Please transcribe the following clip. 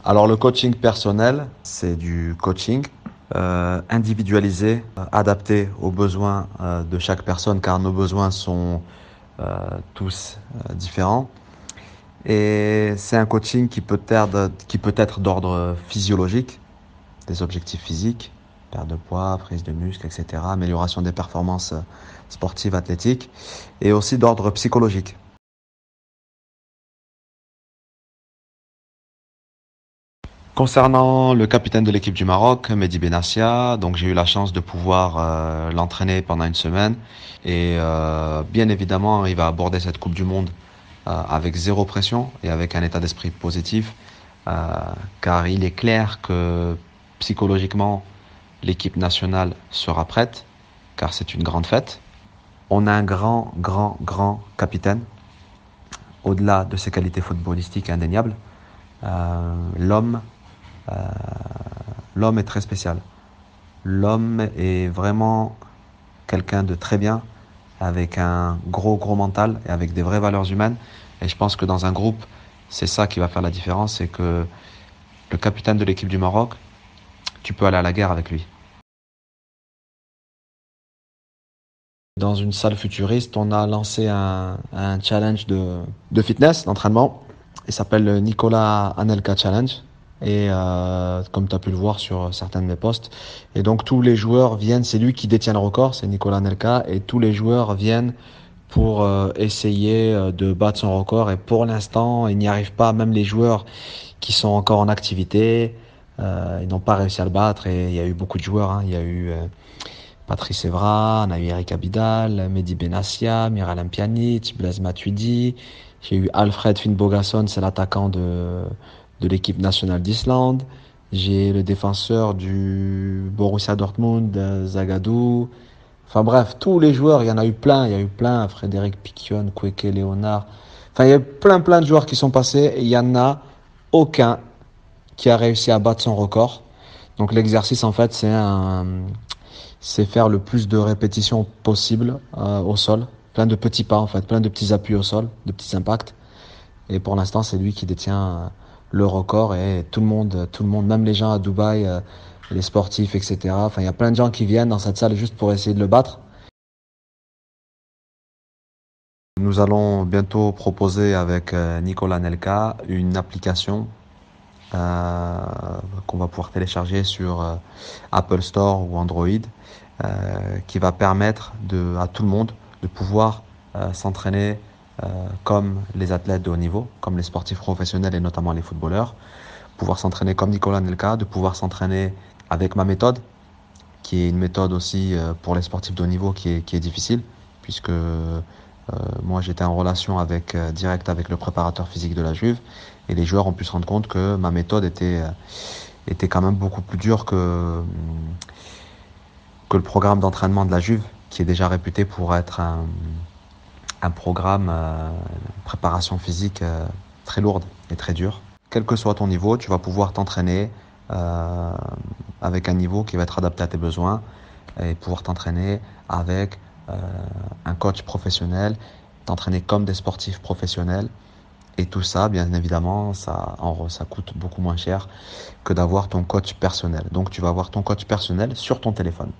Alors le coaching personnel, c'est du coaching individualisé, adapté aux besoins de chaque personne, car nos besoins sont tous différents. Et c'est un coaching qui peut être d'ordre physiologique, des objectifs physiques, perte de poids, prise de muscle, etc., amélioration des performances sportives, athlétiques, et aussi d'ordre psychologique. Concernant le capitaine de l'équipe du Maroc, Mehdi Benassia, donc j'ai eu la chance de pouvoir l'entraîner pendant une semaine et bien évidemment il va aborder cette Coupe du Monde avec zéro pression et avec un état d'esprit positif euh, car il est clair que psychologiquement l'équipe nationale sera prête car c'est une grande fête. On a un grand capitaine au-delà de ses qualités footballistiques indéniables. Euh, l'homme euh, L'homme est très spécial. L'homme est vraiment quelqu'un de très bien, avec un gros mental et avec des vraies valeurs humaines. Et je pense que dans un groupe, c'est ça qui va faire la différence, c'est que le capitaine de l'équipe du Maroc, tu peux aller à la guerre avec lui. Dans une salle futuriste, on a lancé un challenge de fitness, d'entraînement. Il s'appelle le Nicolas Anelka Challenge. Et comme tu as pu le voir sur certains de mes posts. Et donc tous les joueurs viennent, c'est lui qui détient le record, c'est Nicolas Anelka. Et tous les joueurs viennent pour essayer de battre son record. Et pour l'instant, il n'y arrive pas. Même les joueurs qui sont encore en activité, ils n'ont pas réussi à le battre. Et il y a eu beaucoup de joueurs, hein. Il y a eu Patrice Evra, on a eu Eric Abidal, Mehdi Benassia, Miralem Pjanic, Blaise Matuidi. J'ai eu Alfred Finnbogason, c'est l'attaquant de l'équipe nationale d'Islande. J'ai le défenseur du Borussia Dortmund, Zagadou. Enfin bref, tous les joueurs, il y en a eu plein, il y a eu plein. Frédéric Piquion, Kweke Léonard. Enfin, il y a eu plein de joueurs qui sont passés et il y en a aucun qui a réussi à battre son record. Donc l'exercice, en fait, c'est faire le plus de répétitions possible au sol. Plein de petits pas en fait, plein de petits appuis au sol, de petits impacts. Et pour l'instant, c'est lui qui détient le record et tout le monde, même les gens à Dubaï, les sportifs, etc. Enfin, il y a plein de gens qui viennent dans cette salle juste pour essayer de le battre. Nous allons bientôt proposer avec Nicolas Nelka une application euh, qu'on va pouvoir télécharger sur Apple Store ou Android, qui va permettre à tout le monde de pouvoir s'entraîner comme les athlètes de haut niveau, comme les sportifs professionnels et notamment les footballeurs, pouvoir s'entraîner comme Nicolas Nelka, de pouvoir s'entraîner avec ma méthode, qui est une méthode aussi pour les sportifs de haut niveau qui est difficile, puisque moi j'étais en relation directe avec le préparateur physique de la Juve, et les joueurs ont pu se rendre compte que ma méthode était quand même beaucoup plus dure que le programme d'entraînement de la Juve, qui est déjà réputé pour être un programme préparation physique très lourde et très dur. Quel que soit ton niveau, tu vas pouvoir t'entraîner euh, avec un niveau qui va être adapté à tes besoins et pouvoir t'entraîner avec euh, un coach professionnel, t'entraîner comme des sportifs professionnels. Et tout ça, bien évidemment, ça coûte beaucoup moins cher que d'avoir ton coach personnel. Donc tu vas avoir ton coach personnel sur ton téléphone.